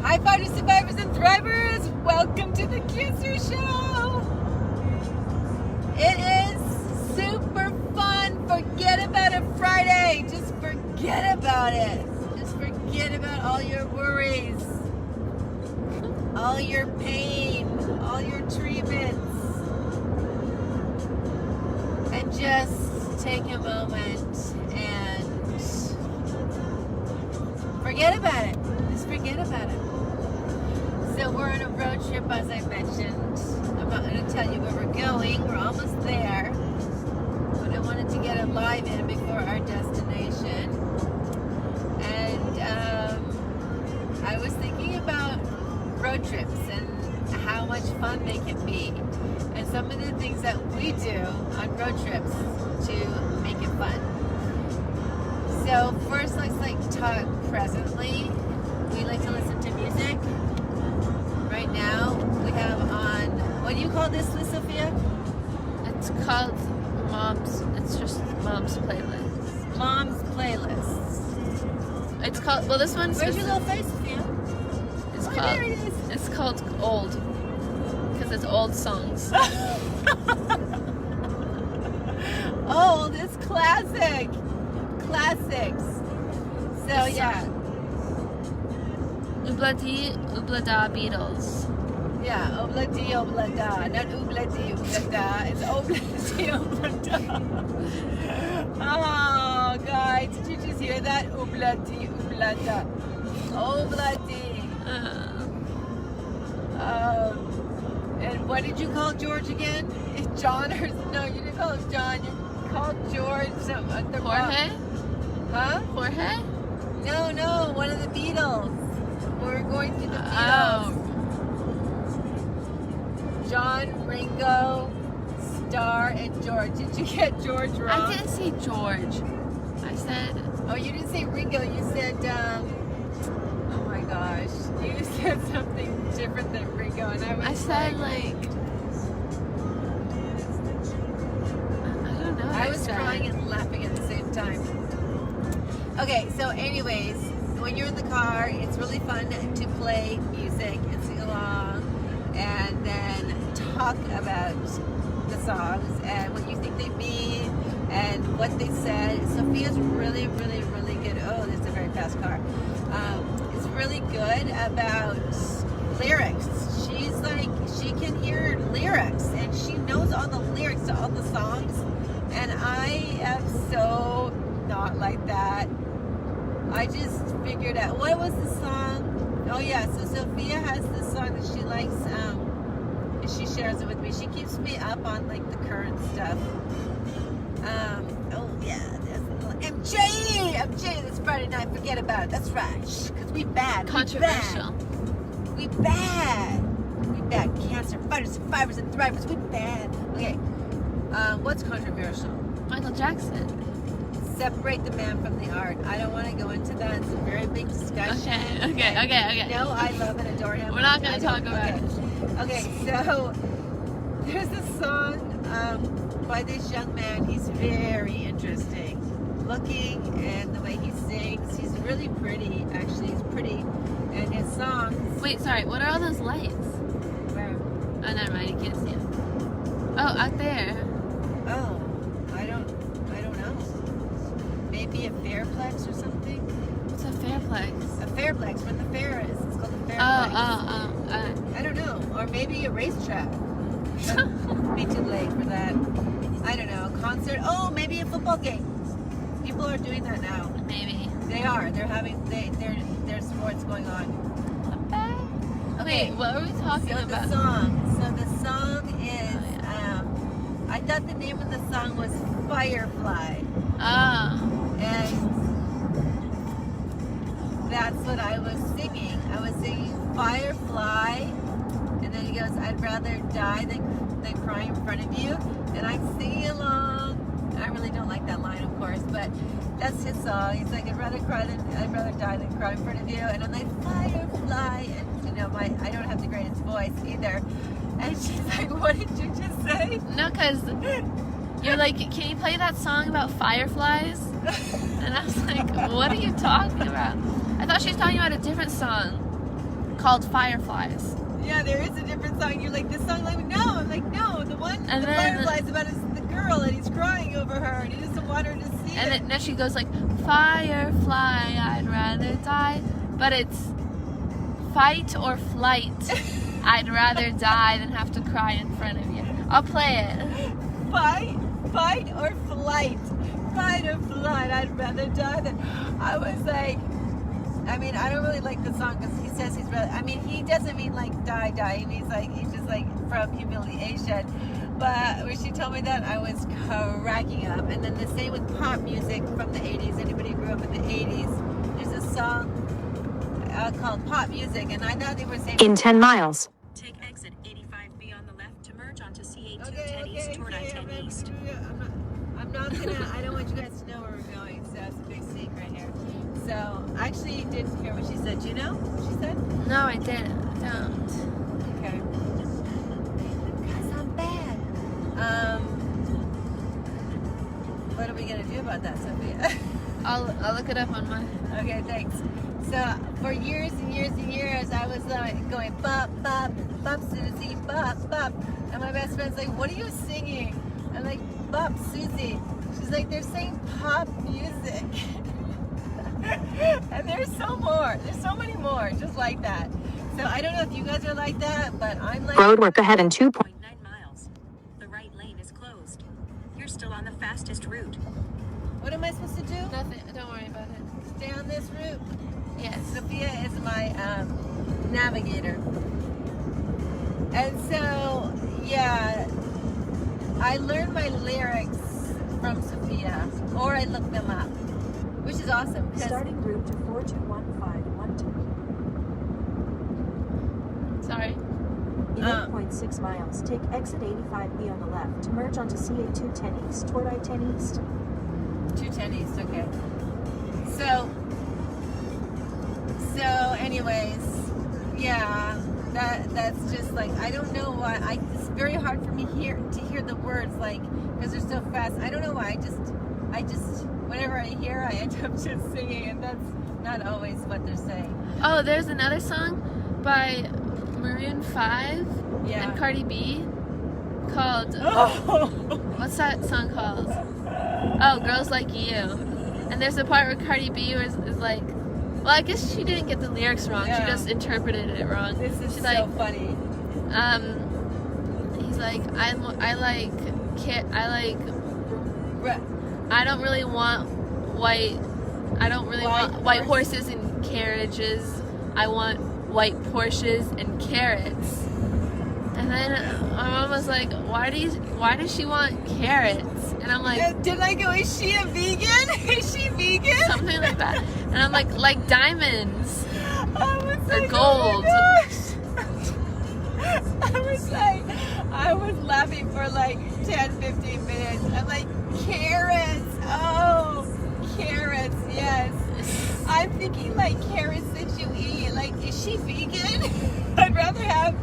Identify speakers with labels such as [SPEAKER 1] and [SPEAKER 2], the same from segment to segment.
[SPEAKER 1] Hi, fighters, survivors, and thrivers. Welcome to the Cancer Show. It is super fun. Forget about it Friday. Just forget about it. Just forget about all your worries, all your pain, all your treatments, and just take a moment and forget about it. Just forget about it. So we're on a road trip, as I mentioned. I'm not going to tell you where we're going. We're almost there. But I wanted to get a live in before our destination. And I was thinking about road trips and how much fun they can be. And some of the things that we do on road trips to make it fun. So first, let's talk presently. We like to listen to music. Right now, we have on, what do you call this, Sophia?
[SPEAKER 2] It's called Mom's, it's just Mom's Playlist.
[SPEAKER 1] Mom's Playlists.
[SPEAKER 2] It's called, well, this one's...
[SPEAKER 1] Where's your little face, Sophia?
[SPEAKER 2] It's
[SPEAKER 1] Oh,
[SPEAKER 2] called,
[SPEAKER 1] there it is.
[SPEAKER 2] it's called Old. Because it's old songs.
[SPEAKER 1] Old, it's classic. Classics. So, yeah.
[SPEAKER 2] Obladi, Oblada Beatles.
[SPEAKER 1] Yeah, Obladi Oblada. Not Obladi Oblada. It's Obladi Oblada. Oh, guys, did you just hear that? Obladi Oblada. Obladi. And what did you call George again? It's John or no? You didn't call him John. You called George something.
[SPEAKER 2] Jorge?
[SPEAKER 1] Huh?
[SPEAKER 2] Jorge?
[SPEAKER 1] No, one of the Beatles. We're going to the Beatles.
[SPEAKER 2] Oh.
[SPEAKER 1] John, Ringo, Star, and George. Did you get George wrong?
[SPEAKER 2] I didn't say George. I said...
[SPEAKER 1] Oh, you didn't say Ringo. You said, oh my gosh. You said something different than Ringo, and I was
[SPEAKER 2] I said,
[SPEAKER 1] I
[SPEAKER 2] don't know.
[SPEAKER 1] I was crying and laughing at the same time. Okay, so anyways, when you're in the car, it's really fun to play music and sing along and then talk about the songs and what you think they mean and what they said. Sophia's really, really, really good. Oh, this is a very fast car. It's really good about lyrics. She can hear lyrics and she knows all the lyrics to all the songs. And I am so not like that. I just figured out, what was the song? Oh yeah, so Sophia has this song that she likes, and she shares it with me. She keeps me up on the current stuff. Oh yeah, there's a little MJ, this Friday night, forget about it, that's right, because we bad.
[SPEAKER 2] Controversial.
[SPEAKER 1] We bad. Cancer fighters, survivors, and thrivers, we bad. Okay, what's controversial?
[SPEAKER 2] Michael Jackson.
[SPEAKER 1] Separate the man from the art. I don't want to go into that. It's a very big discussion.
[SPEAKER 2] Okay.
[SPEAKER 1] No, I love and adore him.
[SPEAKER 2] We're not going to talk about it.
[SPEAKER 1] Okay, so there's a song by this young man. He's very interesting looking, and the way he sings, he's really pretty. Actually, he's pretty. And his songs...
[SPEAKER 2] Wait, sorry. What are all those lights?
[SPEAKER 1] Where?
[SPEAKER 2] Oh, never mind. You can't see them. Oh, out there.
[SPEAKER 1] Oh, I don't know. Maybe a fairplex or something?
[SPEAKER 2] What's a fairplex?
[SPEAKER 1] A fairplex, when the fair is. It's called a fairplex. I don't know. Or maybe a racetrack. Be too late for that. I don't know. A concert. Oh, maybe a football game. People are doing that now.
[SPEAKER 2] Maybe.
[SPEAKER 1] They are. They're having their sports going on.
[SPEAKER 2] Okay, what are we talking about?
[SPEAKER 1] The song is, I thought the name of the song was Firefly.
[SPEAKER 2] Oh.
[SPEAKER 1] And that's what I was singing. I was singing Firefly, and then he goes, I'd rather die than cry in front of you. And I'm singing along. I really don't like that line, of course, but that's his song. He's like, I'd rather die than cry in front of you. And I'm like, Firefly, and I don't have the greatest voice either. And she's like, what did you just say?
[SPEAKER 2] No, because you're like, can you play that song about fireflies? And I was like, what are you talking about? I thought she was talking about a different song. called Fireflies.
[SPEAKER 1] Yeah, there is a different song. You're like, this song, like, no. I'm like, no, the one,
[SPEAKER 2] And
[SPEAKER 1] the
[SPEAKER 2] then-
[SPEAKER 1] Fireflies about is the girl, and he's crying over her, and he doesn't want her to see
[SPEAKER 2] And
[SPEAKER 1] it.
[SPEAKER 2] then she goes like, Firefly, I'd rather die. But it's fight or flight. I'd rather die than have to cry in front of you. I'll play it.
[SPEAKER 1] Fight or flight. Fight or flight. I'd rather die than. I was like, I mean, I don't really like the song because he says he's really. I mean, he doesn't mean like die. He means like he's just like from humiliation. But when she told me that, I was cracking up. And then the same with pop music from the 80s. Anybody who grew up in the 80s, there's a song called Pop Music, and I thought they were saying.
[SPEAKER 3] In 10 miles.
[SPEAKER 4] Take exit 85B on the left to merge onto CA210 East toward I-10 East.
[SPEAKER 1] I'm not gonna. I don't want you guys to know where we're going. So that's a big secret here. So I actually didn't hear what she said. Do you know what she said?
[SPEAKER 2] No, I didn't. I don't.
[SPEAKER 1] Okay. Cause I'm bad. What are we gonna do about that, Sophia?
[SPEAKER 2] I'll look it up on my.
[SPEAKER 1] Okay, thanks. So for years and years and years, I was like going bop bop bop Susie bop bop, and my best friend's like, "What are you singing?" I'm like, "Bop Susie." She's like, "They're saying pop music," and there's so more. There's so many more just like that. So I don't know if you guys are like that, but I'm like.
[SPEAKER 3] Roadwork ahead in 2.
[SPEAKER 4] 0.9 miles. The right lane is closed. You're still on the fastest route.
[SPEAKER 1] What am I supposed to do?
[SPEAKER 2] Nothing. Don't worry about it.
[SPEAKER 1] Stay on this route.
[SPEAKER 2] Yes.
[SPEAKER 1] Sophia is my navigator. And so, yeah, I learned my lyrics from Sophia, or I look them up, which is awesome. 'Cause
[SPEAKER 4] Starting route to 421512.
[SPEAKER 2] Sorry.
[SPEAKER 4] In 8.6 miles, take exit 85B on the left to merge onto CA210 East toward I-10 East.
[SPEAKER 1] 210 East, okay. So anyways, yeah, that's just like, I don't know why, it's very hard for me to hear the words, like, because they're so fast. I don't know why, I just, whenever I hear, I end up just singing, and that's not always what they're saying.
[SPEAKER 2] Oh, there's another song by Maroon 5
[SPEAKER 1] Yeah.
[SPEAKER 2] and Cardi B called.
[SPEAKER 1] Oh!
[SPEAKER 2] What's that song called? Oh, Girls Like You. And there's a part where Cardi B is like, well, I guess she didn't get the lyrics wrong.
[SPEAKER 1] Yeah.
[SPEAKER 2] She just interpreted it wrong.
[SPEAKER 1] This is
[SPEAKER 2] She's
[SPEAKER 1] so
[SPEAKER 2] like,
[SPEAKER 1] funny.
[SPEAKER 2] he's like, I don't really want white. I don't really want white horses and carriages. I want white Porsches and carrots. And then my mom was like, why does she want carrots? And I'm like,
[SPEAKER 1] Didn't I go, is she a vegan? Is she vegan?
[SPEAKER 2] something like that. And I'm like diamonds.
[SPEAKER 1] I was
[SPEAKER 2] Or
[SPEAKER 1] like,
[SPEAKER 2] gold.
[SPEAKER 1] Oh my gosh. I was laughing for like 10, 15 minutes. I'm like, carrots. Oh, carrots, yes. I'm thinking like carrots that you eat. Like, is she vegan? I'd rather have.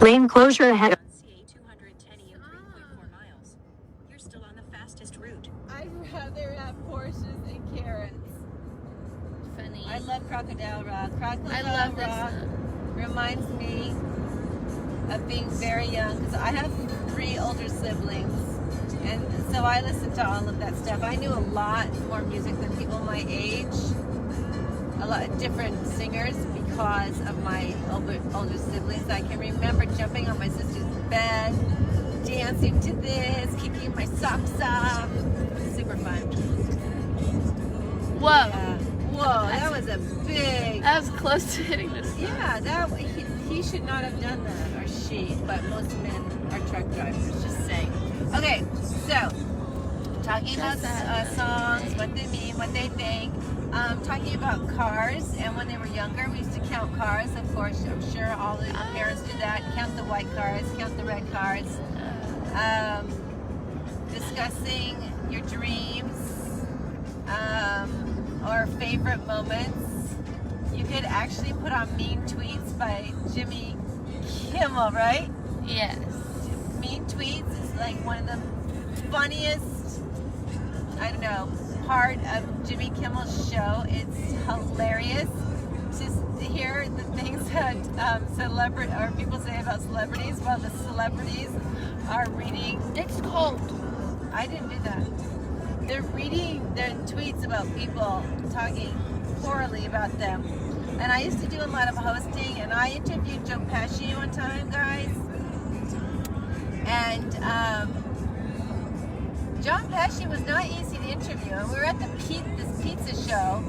[SPEAKER 3] Lane closure ahead.
[SPEAKER 4] On CA210 in 3.4 miles. You're still on the fastest route.
[SPEAKER 1] I'd rather have Porsches and carrots.
[SPEAKER 2] Funny.
[SPEAKER 1] I love Crocodile Rock. Crocodile
[SPEAKER 2] I love this
[SPEAKER 1] Rock
[SPEAKER 2] song.
[SPEAKER 1] reminds me of being very young, because I have 3 older siblings, and so I listened to all of that stuff. I knew a lot more music than people my age, a lot of different singers, because of my older siblings. I can remember jumping on my sister's bed, dancing to this, kicking my socks off. Super fun.
[SPEAKER 2] Whoa.
[SPEAKER 1] Yeah. Whoa, that was a big.
[SPEAKER 2] That was close to hitting this.
[SPEAKER 1] Yeah, that he should not have done that, or she, but most men are truck drivers, just saying. Okay, so talking about songs, what they mean, what they think, talking about cars, and when they were younger, we used to count cars. Of course, I'm sure all the parents do that. Count the white cars, count the red cars. Discussing your dreams, or favorite moments. You could actually put on Mean Tweets by Jimmy Kimmel, right?
[SPEAKER 2] Yes.
[SPEAKER 1] Mean Tweets is like one of the funniest, I don't know, part of Jimmy Kimmel's show. It's hilarious. Just hear the things that celebrity or people say about celebrities while the celebrities are reading?
[SPEAKER 2] It's cold.
[SPEAKER 1] I didn't do that. They're reading their tweets about people talking poorly about them. And I used to do a lot of hosting, and I interviewed Joe Pesci one time, guys. And John Pesci was not easy to interview. And we were at this pizza show,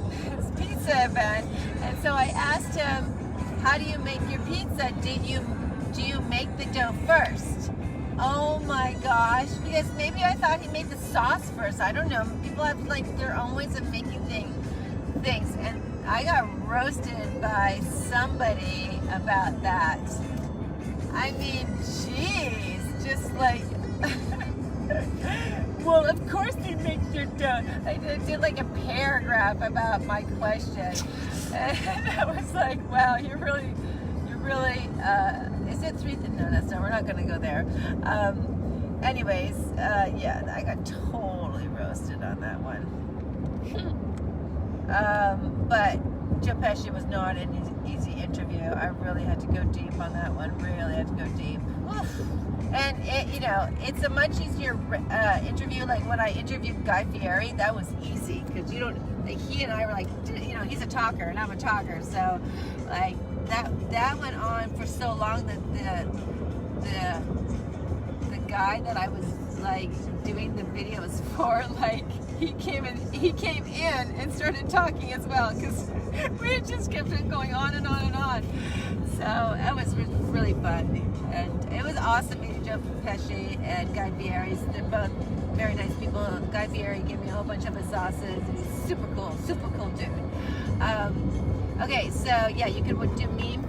[SPEAKER 1] this pizza event, and so I asked him, "How do you make your pizza? Do you make the dough first?" Oh my gosh! Because maybe I thought he made the sauce first. I don't know. People have like their own ways of making things, and I got roasted by somebody about that. I mean, jeez, just like. Well, of course they make their dough. I did like a paragraph about my question, and I was like, "Wow, you're really." Is it 3? No, that's not. We're not going to go there. Anyways, yeah, I got totally roasted on that one. But Joe Pesci was not an easy interview. I really had to go deep on that one. Really had to go deep. And it's a much easier interview. Like when I interviewed Guy Fieri, that was easy because he and I were like, he's a talker and I'm a talker, so like that went on for so long that the guy that I was like doing the videos for, like he came in and started talking as well because we just kept it going on and on and on. So that was really fun, and it was awesome meeting Joe Pesci and Guy Fieri. They're both very nice people. Guy Fieri gave me a whole bunch of his sauces. He's super cool dude. Okay, so yeah, you can do meme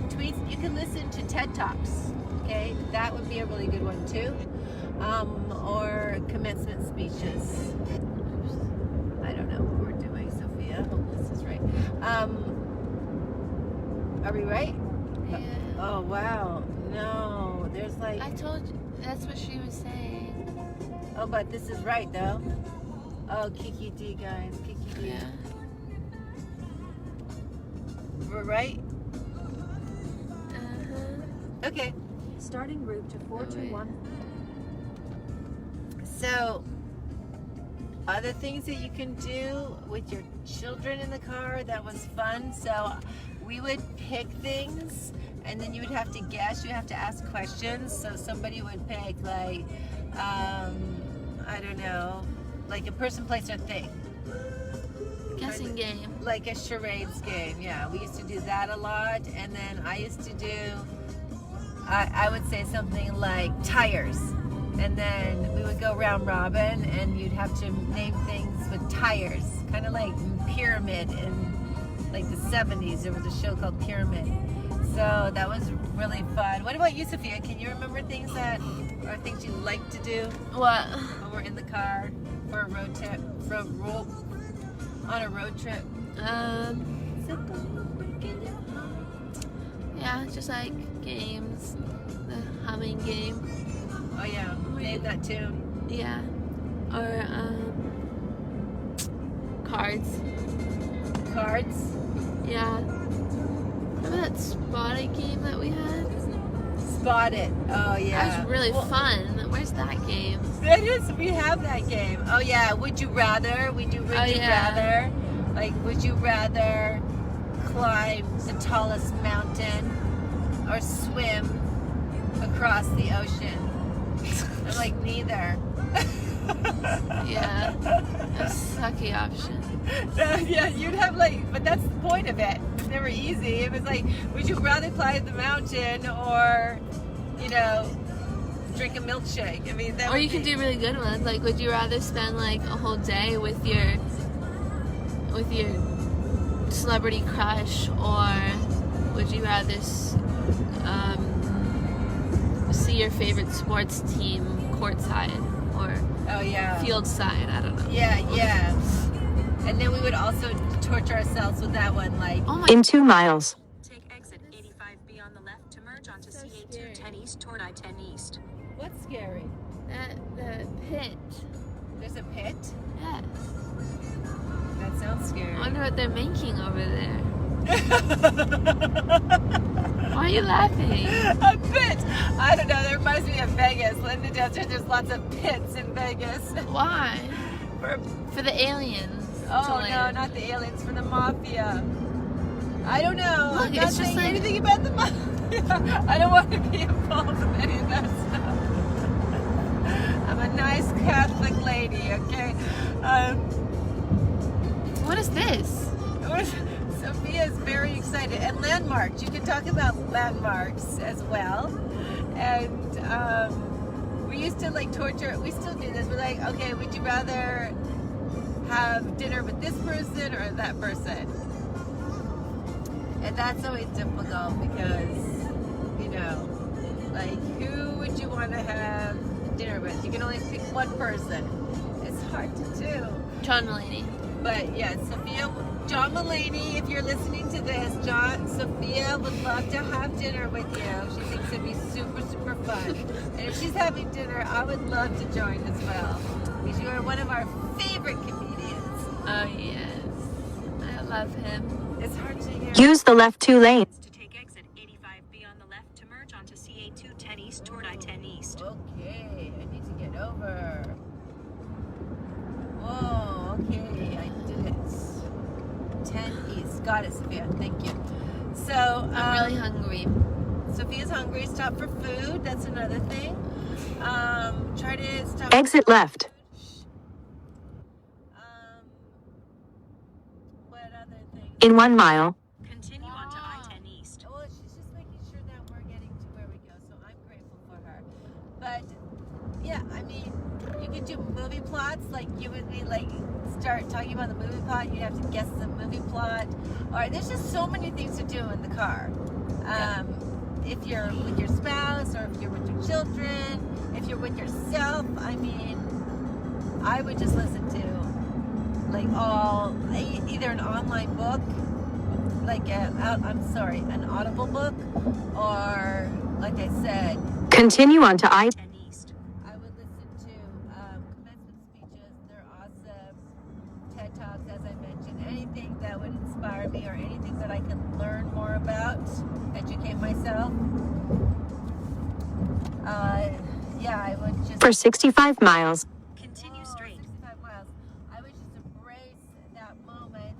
[SPEAKER 1] tweets. You can listen to TED Talks. Okay, that would be a really good one too. Or commencement speeches. I don't know what we're doing, Sophia. I hope this is right. Are we right?
[SPEAKER 2] Yeah.
[SPEAKER 1] Oh wow. No, there's like.
[SPEAKER 2] I told you. That's what she was saying.
[SPEAKER 1] Oh, but this is right though. Oh, Kiki D, guys. Kiki D.
[SPEAKER 2] Yeah.
[SPEAKER 1] We're right?
[SPEAKER 2] Uh-huh.
[SPEAKER 1] Okay.
[SPEAKER 4] Starting route to 421.
[SPEAKER 1] So, other things that you can do with your children in the car, that was fun. So, we would pick things and then you would have to guess. You have to ask questions. So, somebody would pick, like, I don't know, like a person, place, or thing.
[SPEAKER 2] Guessing game.
[SPEAKER 1] Like a charades game, yeah. We used to do that a lot. And then I used to do, I would say something like tires. And then we would go round robin and you'd have to name things with tires. Kind of like Pyramid in like the 70s. There was a show called Pyramid. So that was really fun. What about you, Sophia? Can you remember things that are things you like to do
[SPEAKER 2] What?
[SPEAKER 1] when we're in the car for a road trip? On a road trip?
[SPEAKER 2] Yeah, just like games. The humming game.
[SPEAKER 1] Oh yeah, name that tune.
[SPEAKER 2] Yeah. Or cards.
[SPEAKER 1] Cards?
[SPEAKER 2] Yeah. Remember that spotting game that we had?
[SPEAKER 1] Spot It. Oh yeah.
[SPEAKER 2] That was really fun. Where's that game?
[SPEAKER 1] It is. We have that game. Oh yeah. Would you rather? We do. Would you rather? Like, would you rather climb the tallest mountain or swim across the ocean? I'm like, neither.
[SPEAKER 2] Yeah. A sucky option.
[SPEAKER 1] Yeah, you'd have like, but that's the point of it. It was never easy. It was like, would you rather climb the mountain or, drink a milkshake? I mean, that.
[SPEAKER 2] Or you can do really good ones. Like, would you rather spend like a whole day with your celebrity crush, or would you rather see your favorite sports team courtside or field side? I don't know.
[SPEAKER 1] Yeah. And then we would also torture ourselves with that one, like.
[SPEAKER 2] Oh my.
[SPEAKER 3] In 2 miles.
[SPEAKER 4] Take exit 85B on the left to merge onto
[SPEAKER 2] So
[SPEAKER 4] CA210 East toward I-10 East.
[SPEAKER 1] What's scary?
[SPEAKER 2] The pit.
[SPEAKER 1] There's a pit?
[SPEAKER 2] Yes.
[SPEAKER 1] That sounds scary.
[SPEAKER 2] I wonder what they're making over there. Why are you laughing?
[SPEAKER 1] A pit. I don't know. That reminds me of Vegas. Linda does it. There's lots of pits in Vegas.
[SPEAKER 2] Why?
[SPEAKER 1] For,
[SPEAKER 2] For the aliens. to
[SPEAKER 1] oh no,
[SPEAKER 2] land.
[SPEAKER 1] not the aliens. For the mafia. I don't know.
[SPEAKER 2] Look,
[SPEAKER 1] I'm not
[SPEAKER 2] it's just
[SPEAKER 1] saying
[SPEAKER 2] like-
[SPEAKER 1] anything about the mafia. I don't want to be involved in any of that stuff. I'm a nice Catholic lady, okay?
[SPEAKER 2] What is this?
[SPEAKER 1] Sophia's very excited. And landmarks. You can talk about landmarks as well. And we used to like torture. We still do this. We're like, okay, would you rather have dinner with this person or that person? And that's always difficult because, you know, like who would you want to have dinner with? You can only pick one person. It's hard to do.
[SPEAKER 2] John Mulaney.
[SPEAKER 1] But yeah, John Mulaney, if you're listening to this, Sophia would love to have dinner with you. She thinks it'd be super, super fun. And if she's having dinner, I would love to join as well. Because you are one of our favorite comedians.
[SPEAKER 2] Oh yes, I love him.
[SPEAKER 1] It's hard to hear.
[SPEAKER 3] Use the left 2 lanes.
[SPEAKER 4] To take exit 85B on the left to merge onto CA2 10 East toward I-10 East.
[SPEAKER 1] Okay, I need to get over. Whoa, okay, I did it. 10 East. Got it, Sophia. Thank you. So,
[SPEAKER 2] I'm really hungry.
[SPEAKER 1] Sophia's hungry. Stop for food. That's another thing. Try to stop.
[SPEAKER 3] Exit left.
[SPEAKER 1] What other things?
[SPEAKER 3] In 1 mile.
[SPEAKER 4] Continue onto I-10 East.
[SPEAKER 1] Well, she's just making sure that we're getting to where we go, so I'm grateful for her. But yeah, I mean, you could do movie plots, like you would be like start talking about the movie plot. You'd have to guess the movie plot. All right, there's just so many things to do in the car. If you're with your spouse, or if you're with your children, if you're with yourself, I mean, I would just listen to like either an online book, like an Audible book, or like I said,
[SPEAKER 3] Continue on to I.
[SPEAKER 4] 10 East.
[SPEAKER 1] I would listen to commencement speeches. They're awesome. TED Talks, as I mentioned. Anything that would inspire me or anything that I can learn more about, educate myself. Yeah, I would just...
[SPEAKER 3] For 65 miles.
[SPEAKER 4] Continue straight.
[SPEAKER 1] 65 miles. I would just embrace that moment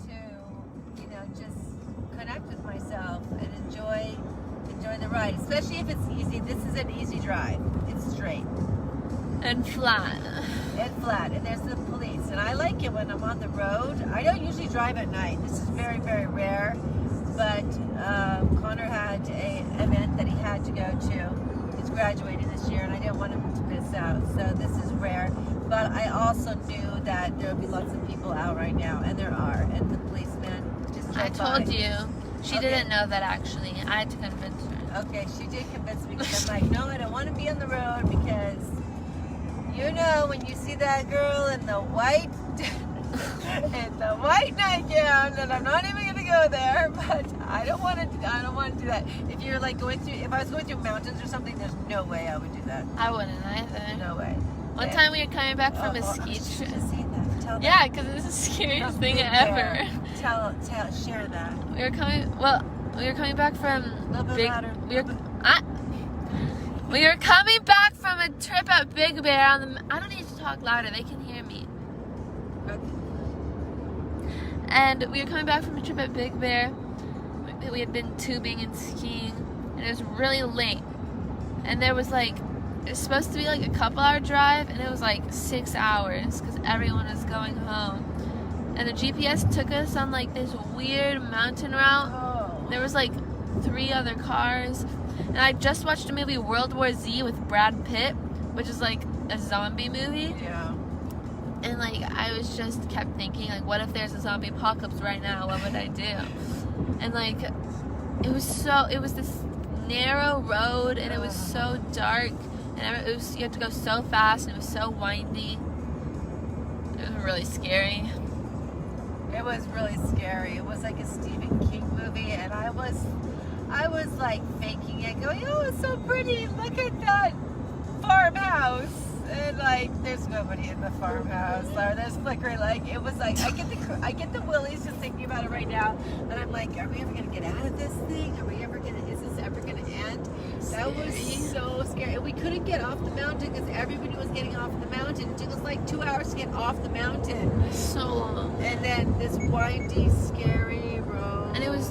[SPEAKER 1] to, you know, just connect with myself and enjoy the ride, especially if it's easy. This is an easy drive. It's straight
[SPEAKER 2] And flat.
[SPEAKER 1] and flat, and there's the police. And I like it when I'm on the road. I don't usually drive at night. This is very, very rare. But Connor had an event that he had to go to. He's graduating this year, and I didn't want him to miss out. So this is rare. But I also knew that there would be lots of people out right now, and there are. And the policeman just
[SPEAKER 2] I
[SPEAKER 1] drove by.
[SPEAKER 2] told you. She
[SPEAKER 1] Okay.
[SPEAKER 2] didn't know that actually. I had to convince her.
[SPEAKER 1] Okay, she did convince me because I'm like, no, I don't want to be on the road because, you know, when you see that girl in the white nightgown, and I'm not even gonna go there. But I don't want to do that. If you're like if I was going through mountains or something, there's no way I would do that.
[SPEAKER 2] I wouldn't either.
[SPEAKER 1] No way.
[SPEAKER 2] One time we were coming back from a ski
[SPEAKER 1] Just
[SPEAKER 2] trip.
[SPEAKER 1] say that. Tell
[SPEAKER 2] Yeah,
[SPEAKER 1] that.
[SPEAKER 2] because it's the scariest
[SPEAKER 1] Big
[SPEAKER 2] thing
[SPEAKER 1] Bear.
[SPEAKER 2] ever.
[SPEAKER 1] Share that.
[SPEAKER 2] We were coming back from
[SPEAKER 1] Little bit louder.
[SPEAKER 2] we were coming back from a trip at Big Bear on the. I don't need to talk louder; they can hear me. And we were coming back from a trip at Big Bear. We had been tubing and skiing, and it was really late. And there was like, it was supposed to be like a couple-hour drive, and it was like 6 hours because everyone was going home. And the GPS took us on like this weird mountain route.
[SPEAKER 1] Oh.
[SPEAKER 2] There was like 3 other cars, and I just watched a movie, World War Z, with Brad Pitt, which is like a zombie movie.
[SPEAKER 1] Yeah.
[SPEAKER 2] And like I was just kept thinking, like, what if there's a zombie apocalypse right now? What would I do? And like it was this narrow road, and it was so dark, and you had to go so fast, and it was so windy. It was really scary.
[SPEAKER 1] It was really scary. It was like a Stephen King movie, and I was like faking it, going, "Oh, it's so pretty! Look at that farmhouse!" And like, there's nobody in the farmhouse, or there's flickering. Like, it was like, I get the willies just thinking about it right now. And I'm like, are we ever gonna get out of this thing? Is this ever gonna end? That was so scary. And we couldn't get off the mountain because everybody was getting off the mountain. It took us like 2 hours to get off the mountain.
[SPEAKER 2] So long.
[SPEAKER 1] And then this windy, scary road.
[SPEAKER 2] And it was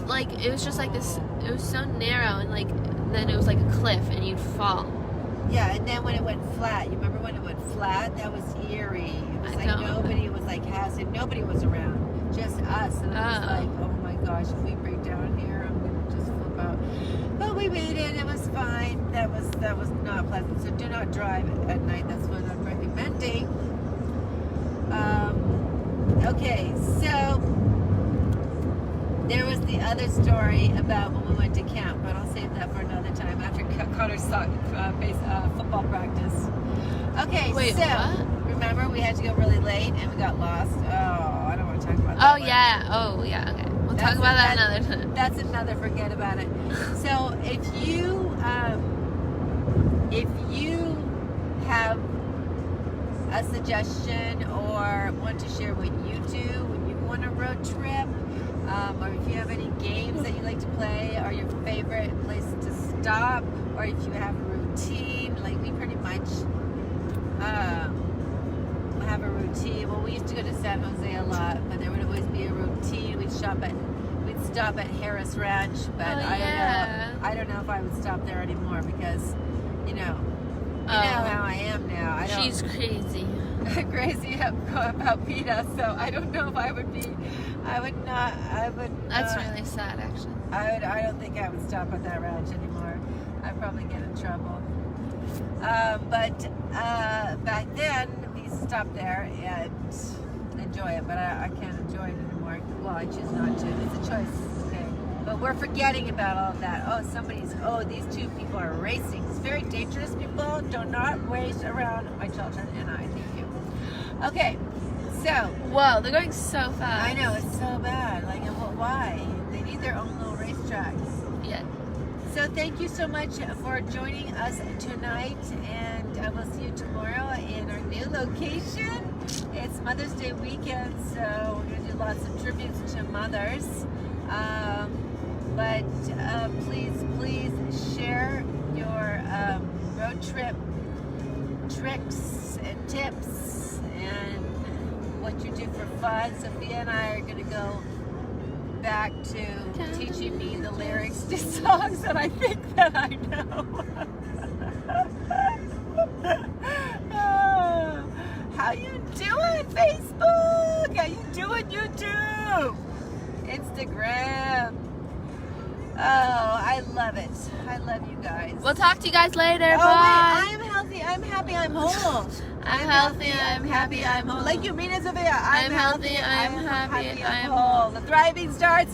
[SPEAKER 2] just like this, it was so narrow, and like, then it was like a cliff and you'd fall.
[SPEAKER 1] Yeah, and then when it went flat, you remember when it went flat? That was eerie. It was like nobody was like nobody was around, just us. And I was like, oh my gosh, if we break down here, I'm gonna just flip out. But we made it. It was fine. That was not pleasant. So do not drive at night. That's what I'm recommending. Okay, so there was the other story about when we went to camp, but I'll save that for another time after Connor's football practice. Okay,
[SPEAKER 2] wait,
[SPEAKER 1] so
[SPEAKER 2] what?
[SPEAKER 1] remember we had to go really late and we got lost. Oh, I don't want to talk about that.
[SPEAKER 2] Oh yeah, okay. We'll talk about that another time.
[SPEAKER 1] That's another. Forget about it. So if you have a suggestion or want to share what you do when you go on a road trip, or if you have any games that you like to play, or your favorite place to stop, or if you have a routine, like we pretty much have a routine. Well, we used to go to San Jose a lot, but there would always be a routine. We'd stop at Harris Ranch, but I don't know if I would stop there anymore because, you know how I am now.
[SPEAKER 2] She's crazy.
[SPEAKER 1] Crazy about PETA, so I don't know if I would be.
[SPEAKER 2] That's really sad, actually.
[SPEAKER 1] I don't think I would stop at that ranch anymore. I'd probably get in trouble. But back then we used to stop there and enjoy it, but I can't enjoy it anymore. Well, I choose not to. It's a choice. Okay, but we're forgetting about all of that. These two people are racing. It's very dangerous. People do not race around my children and I. Thank you. Okay, so.
[SPEAKER 2] Whoa, they're going so fast.
[SPEAKER 1] I know, it's so bad. Like, why? They need their own little racetrack.
[SPEAKER 2] Yeah.
[SPEAKER 1] So thank you so much for joining us tonight, and I will see you tomorrow in our new location. It's Mother's Day weekend, so we're going to do lots of tributes to mothers. But please share your road trip tricks and tips and what you do for fun. Sophia and I are going to go back to teaching me the lyrics to songs that I think that I know. How you doing, Facebook? How you doing, YouTube? Instagram. Oh, I love it. I love you guys.
[SPEAKER 2] We'll talk to you guys later.
[SPEAKER 1] Oh,
[SPEAKER 2] Bye.
[SPEAKER 1] wait, I am healthy. I'm happy. I'm whole.
[SPEAKER 2] I'm healthy. I'm happy. I'm whole.
[SPEAKER 1] Like you mean, Sophia. I'm
[SPEAKER 2] healthy. I'm happy.
[SPEAKER 1] I'm whole. The thriving starts